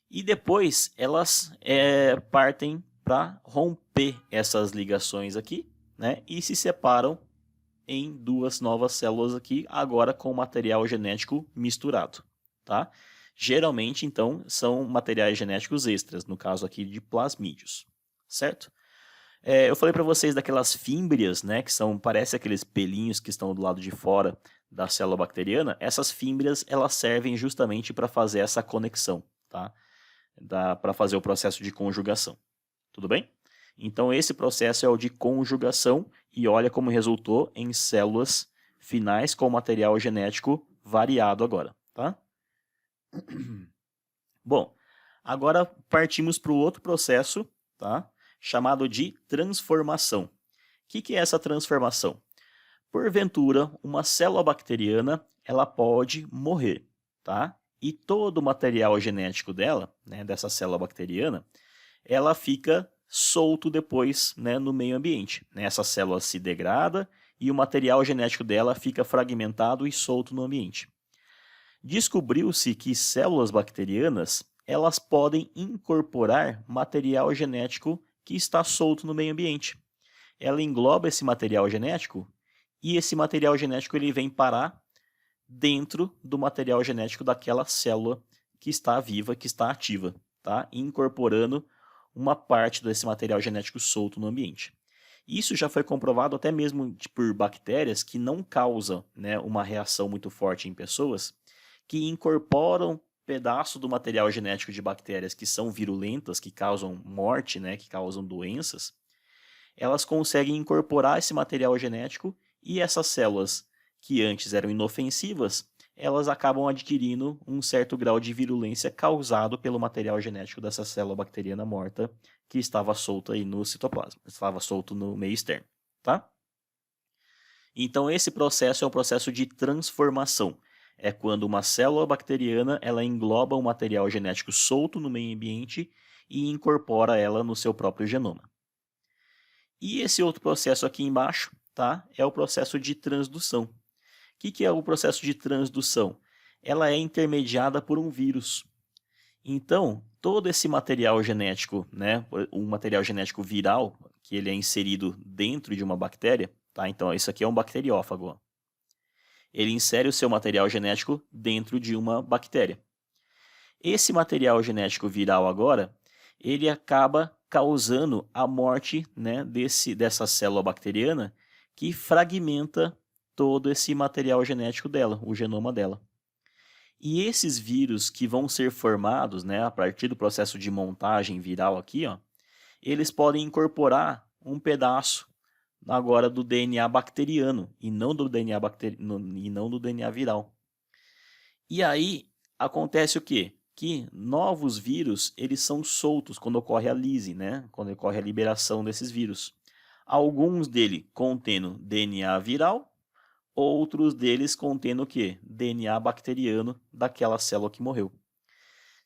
E depois elas partem para romper essas ligações aqui, né? E se separam em duas novas células aqui, agora com material genético misturado, tá? Geralmente, então, são materiais genéticos extras, no caso aqui de plasmídios, certo? Eu falei para vocês daquelas fímbrias, né, que são, parece aqueles pelinhos que estão do lado de fora da célula bacteriana. Essas fímbrias, elas servem justamente para fazer essa conexão, tá? Para fazer o processo de conjugação, tudo bem? Então esse processo é o de conjugação e olha como resultou em células finais com material genético variado agora, tá? Bom, agora partimos para o outro processo, tá? Chamado de transformação. O que é essa transformação? Porventura, uma célula bacteriana ela pode morrer, tá? E todo o material genético dela, né, dessa célula bacteriana, ela fica solto depois, né, no meio ambiente. Essa célula se degrada e o material genético dela fica fragmentado e solto no ambiente. Descobriu-se que células bacterianas elas podem incorporar material genético que está solto no meio ambiente. Ela engloba esse material genético e esse material genético ele vem parar dentro do material genético daquela célula que está viva, que está ativa, tá? Incorporando uma parte desse material genético solto no ambiente. Isso já foi comprovado até mesmo por bactérias que não causam, né, uma reação muito forte em pessoas, que incorporam pedaço do material genético de bactérias que são virulentas, que causam morte, né, que causam doenças. Elas conseguem incorporar esse material genético e essas células que antes eram inofensivas, elas acabam adquirindo um certo grau de virulência causado pelo material genético dessa célula bacteriana morta que estava solta aí no citoplasma, estava solto no meio externo, tá? Então esse processo é um processo de transformação. É quando uma célula bacteriana ela engloba um material genético solto no meio ambiente e incorpora ela no seu próprio genoma. E esse outro processo aqui embaixo, tá? É o processo de transdução. O que é o processo de transdução? Ela é intermediada por um vírus. Então, todo esse material genético, né, um material genético viral, que ele é inserido dentro de uma bactéria, tá? Então, isso aqui é um bacteriófago. Ó. Ele insere o seu material genético dentro de uma bactéria. Esse material genético viral agora, ele acaba causando a morte, né, dessa célula bacteriana que fragmenta todo esse material genético dela, o genoma dela. E esses vírus que vão ser formados, né, a partir do processo de montagem viral aqui, ó, eles podem incorporar um pedaço agora do DNA bacteriano e não do DNA viral. E aí acontece o quê? Que novos vírus eles são soltos quando ocorre a lise, né? Quando ocorre a liberação desses vírus. Alguns deles contendo DNA viral, outros deles contendo o quê? DNA bacteriano daquela célula que morreu.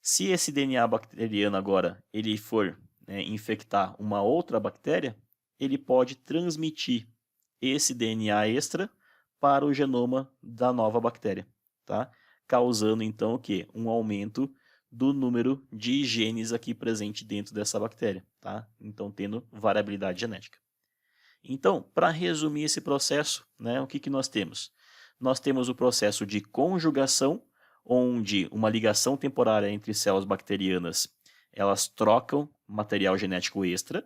Se esse DNA bacteriano agora ele for, né, infectar uma outra bactéria, ele pode transmitir esse DNA extra para o genoma da nova bactéria, tá? Causando então o quê? Um aumento do número de genes aqui presente dentro dessa bactéria, tá? Então tendo variabilidade genética. Então, para resumir esse processo, né, o que nós temos? Nós temos o processo de conjugação, onde uma ligação temporária entre células bacterianas, elas trocam material genético extra.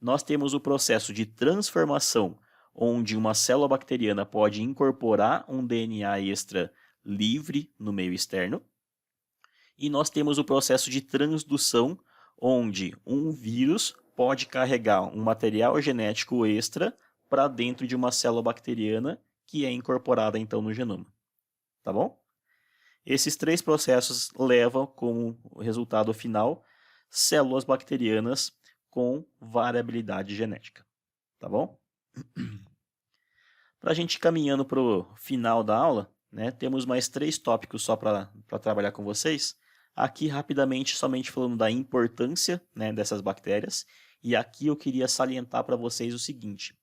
Nós temos o processo de transformação, onde uma célula bacteriana pode incorporar um DNA extra livre no meio externo. E nós temos o processo de transdução, onde um vírus pode carregar um material genético extra para dentro de uma célula bacteriana que é incorporada então no genoma. Tá bom? Esses três processos levam como resultado final células bacterianas com variabilidade genética. Tá bom? Para a gente ir caminhando para o final da aula, né, temos mais 3 tópicos só para trabalhar com vocês. Aqui, rapidamente, somente falando da importância, né, dessas bactérias. E aqui eu queria salientar para vocês o seguinte.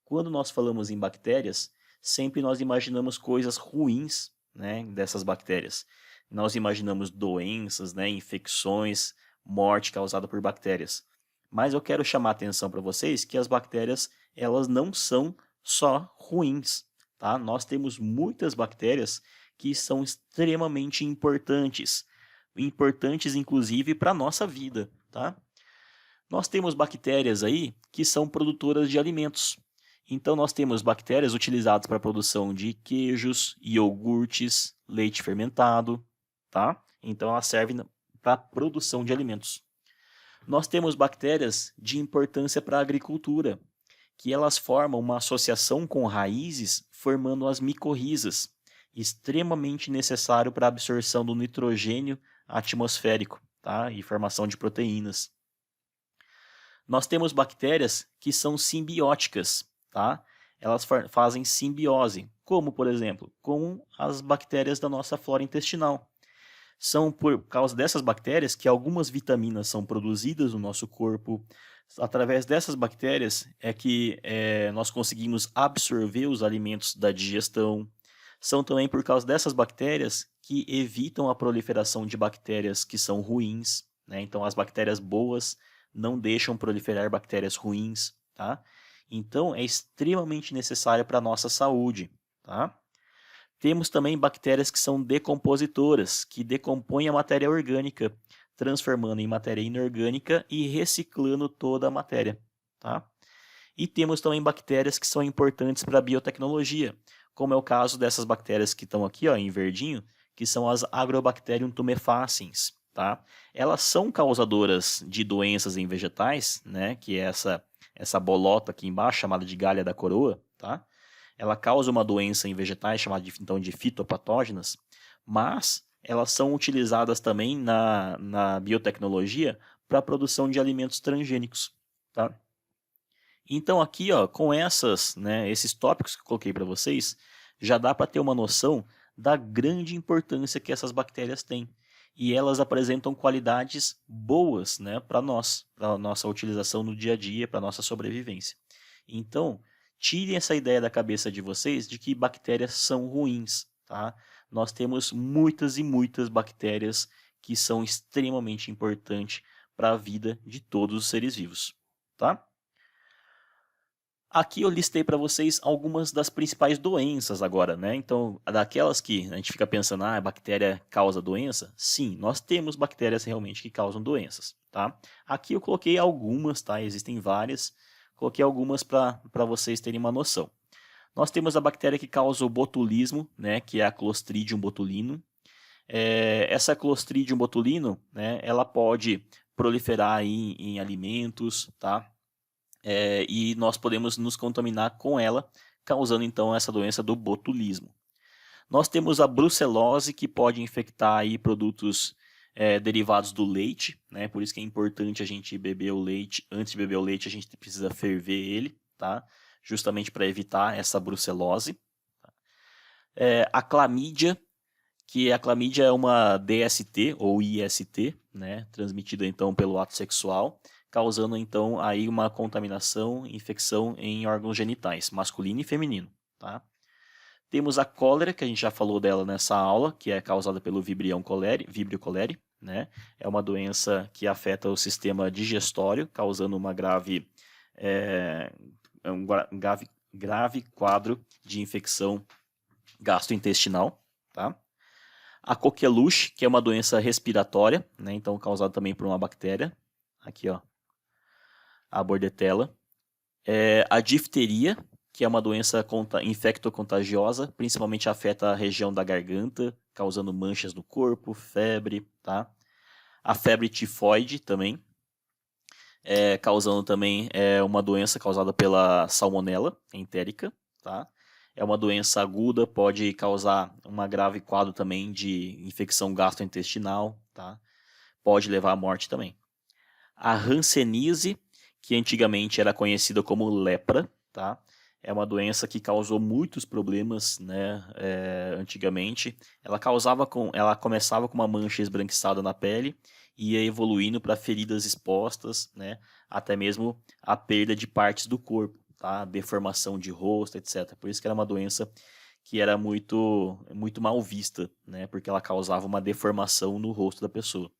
Quando nós falamos em bactérias, sempre nós imaginamos coisas ruins, né, dessas bactérias. Nós imaginamos doenças, né, infecções, morte causada por bactérias. Mas eu quero chamar a atenção para vocês que as bactérias, elas não são só ruins, tá? Nós temos muitas bactérias que são extremamente importantes, inclusive para a nossa vida, tá? Nós temos bactérias aí que são produtoras de alimentos. Então nós temos bactérias utilizadas para a produção de queijos, iogurtes, leite fermentado, tá? Então elas servem para a produção de alimentos. Nós temos bactérias de importância para a agricultura, que elas formam uma associação com raízes, formando as micorrizas, extremamente necessário para a absorção do nitrogênio atmosférico, tá? E formação de proteínas. Nós temos bactérias que são simbióticas, tá? Elas fazem simbiose, como, por exemplo, com as bactérias da nossa flora intestinal. São por causa dessas bactérias que algumas vitaminas são produzidas no nosso corpo. Através dessas bactérias é que nós conseguimos absorver os alimentos da digestão. São também por causa dessas bactérias que evitam a proliferação de bactérias que são ruins, né? Então as bactérias boas não deixam proliferar bactérias ruins, tá? Então é extremamente necessário para a nossa saúde, tá? Temos também bactérias que são decompositoras, que decompõem a matéria orgânica, transformando em matéria inorgânica e reciclando toda a matéria, tá? E temos também bactérias que são importantes para a biotecnologia, como é o caso dessas bactérias que estão aqui, ó, em verdinho, que são as Agrobacterium tumefaciens, tá? Elas são causadoras de doenças em vegetais, né, que é essa bolota aqui embaixo, chamada de galha da coroa, tá? Ela causa uma doença em vegetais, chamada então de fitopatógenas, mas elas são utilizadas também na biotecnologia para a produção de alimentos transgênicos, tá? Então aqui, ó, com esses tópicos que eu coloquei para vocês, já dá para ter uma noção da grande importância que essas bactérias têm. E elas apresentam qualidades boas, né, para nós, para a nossa utilização no dia a dia, para a nossa sobrevivência. Então, tirem essa ideia da cabeça de vocês de que bactérias são ruins, tá? Nós temos muitas e muitas bactérias que são extremamente importantes para a vida de todos os seres vivos, tá? Aqui eu listei para vocês algumas das principais doenças agora, né? Então, daquelas que a gente fica pensando, a bactéria causa doença? Sim, nós temos bactérias realmente que causam doenças, tá? Aqui eu coloquei algumas, tá? Existem várias. Coloquei algumas para vocês terem uma noção. Nós temos a bactéria que causa o botulismo, né? Que é a Clostridium botulinum. Essa Clostridium botulinum, né? Ela pode proliferar em alimentos, tá? E nós podemos nos contaminar com ela, causando então essa doença do botulismo. Nós temos a brucelose, que pode infectar aí produtos derivados do leite, né? Por isso que é importante a gente beber o leite. Antes de beber o leite, a gente precisa ferver ele, tá? Justamente para evitar essa brucelose. A clamídia, que a clamídia é uma DST ou IST, né? Transmitida então pelo ato sexual, causando então aí uma contaminação, infecção em órgãos genitais, masculino e feminino, tá? Temos a cólera, que a gente já falou dela nessa aula, que é causada pelo Vibrio cholerae, né? É uma doença que afeta o sistema digestório, causando uma grave quadro de infecção gastrointestinal, tá? A coqueluche, que é uma doença respiratória, né? Então causada também por uma bactéria. Aqui, ó, a bordetella. A difteria, que é uma doença infectocontagiosa, principalmente afeta a região da garganta, causando manchas no corpo, febre, tá? A febre tifoide também, causando também uma doença causada pela salmonela entérica, tá? É uma doença aguda, pode causar um grave quadro também de infecção gastrointestinal, tá? Pode levar à morte também. A hanseníase, que antigamente era conhecida como lepra, tá? É uma doença que causou muitos problemas, né? Antigamente, ela começava com uma mancha esbranquiçada na pele e ia evoluindo para feridas expostas, né? Até mesmo a perda de partes do corpo, tá? Deformação de rosto, etc. Por isso que era uma doença que era muito mal vista, né? Porque ela causava uma deformação no rosto da pessoa.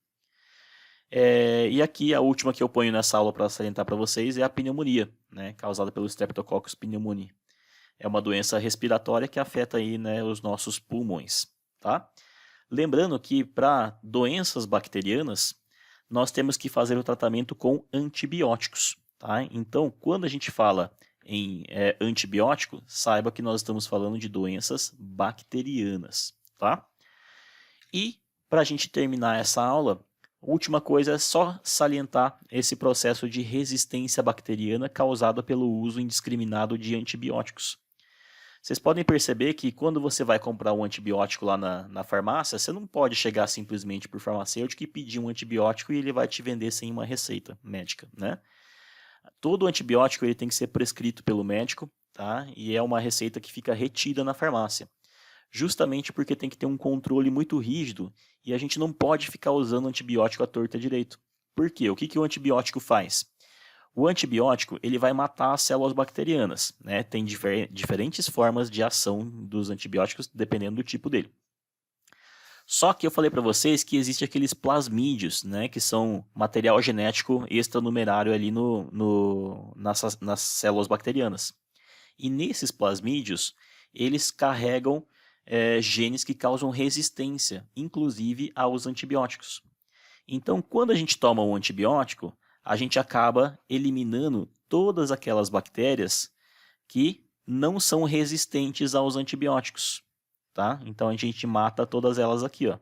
E aqui a última que eu ponho nessa aula para salientar para vocês é a pneumonia, né, causada pelo Streptococcus pneumoniae. É uma doença respiratória que afeta aí, né, os nossos pulmões, tá? Lembrando que para doenças bacterianas, nós temos que fazer o tratamento com antibióticos, tá? Então, quando a gente fala em antibiótico, saiba que nós estamos falando de doenças bacterianas, tá? E para a gente terminar essa aula, a última coisa é só salientar esse processo de resistência bacteriana causada pelo uso indiscriminado de antibióticos. Vocês podem perceber que quando você vai comprar um antibiótico lá na farmácia, você não pode chegar simplesmente para o farmacêutico e pedir um antibiótico e ele vai te vender sem uma receita médica, né? Todo antibiótico ele tem que ser prescrito pelo médico, tá? E é uma receita que fica retida na farmácia. Justamente porque tem que ter um controle muito rígido e a gente não pode ficar usando antibiótico à torta direito. Por quê? O que o antibiótico faz? O antibiótico ele vai matar as células bacterianas, né? Tem diferentes formas de ação dos antibióticos dependendo do tipo dele. Só que eu falei para vocês que existe aqueles plasmídios, né? Que são material genético extranumerário ali nas células bacterianas. E nesses plasmídios, eles carregam genes que causam resistência, inclusive aos antibióticos. Então, quando a gente toma um antibiótico, a gente acaba eliminando todas aquelas bactérias que não são resistentes aos antibióticos, tá? Então, a gente mata todas elas aqui, ó.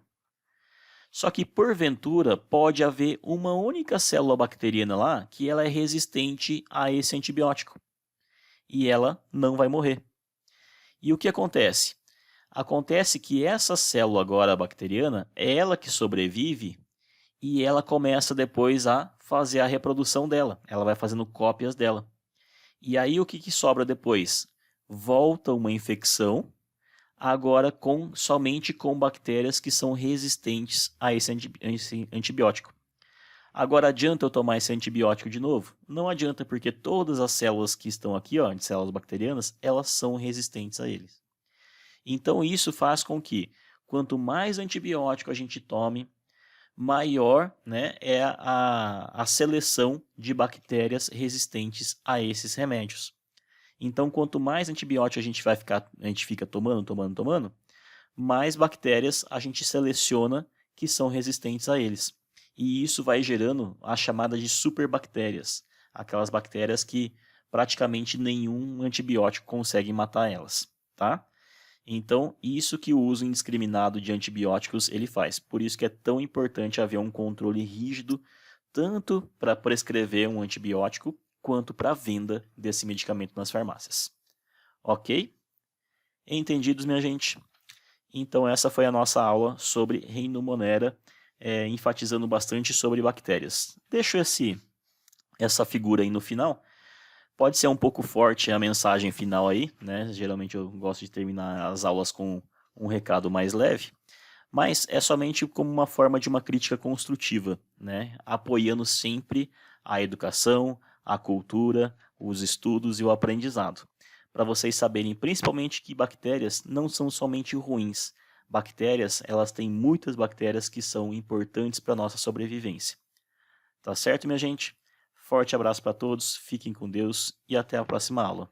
Só que, porventura, pode haver uma única célula bacteriana lá que ela é resistente a esse antibiótico. E ela não vai morrer. E o que acontece? Acontece que essa célula agora bacteriana é ela que sobrevive e ela começa depois a fazer a reprodução dela. Ela vai fazendo cópias dela. E aí o que sobra depois? Volta uma infecção, agora somente com bactérias que são resistentes a esse antibiótico. Agora adianta eu tomar esse antibiótico de novo? Não adianta, porque todas as células que estão aqui, ó, de células bacterianas, elas são resistentes a eles. Então isso faz com que, quanto mais antibiótico a gente tome, maior, né, é a seleção de bactérias resistentes a esses remédios. Então, quanto mais antibiótico a gente fica tomando, mais bactérias a gente seleciona que são resistentes a eles. E isso vai gerando a chamada de superbactérias, aquelas bactérias que praticamente nenhum antibiótico consegue matar elas, tá? Então, isso que o uso indiscriminado de antibióticos ele faz. Por isso que é tão importante haver um controle rígido, tanto para prescrever um antibiótico, quanto para a venda desse medicamento nas farmácias. Ok? Entendidos, minha gente? Então, essa foi a nossa aula sobre Reino Monera, enfatizando bastante sobre bactérias. Deixo essa figura aí no final. Pode ser um pouco forte a mensagem final aí, né? Geralmente eu gosto de terminar as aulas com um recado mais leve, mas é somente como uma forma de uma crítica construtiva, né? Apoiando sempre a educação, a cultura, os estudos e o aprendizado. Para vocês saberem principalmente que bactérias não são somente ruins. Bactérias, elas têm muitas bactérias que são importantes para a nossa sobrevivência. Tá certo, minha gente? Forte abraço para todos, fiquem com Deus e até a próxima aula.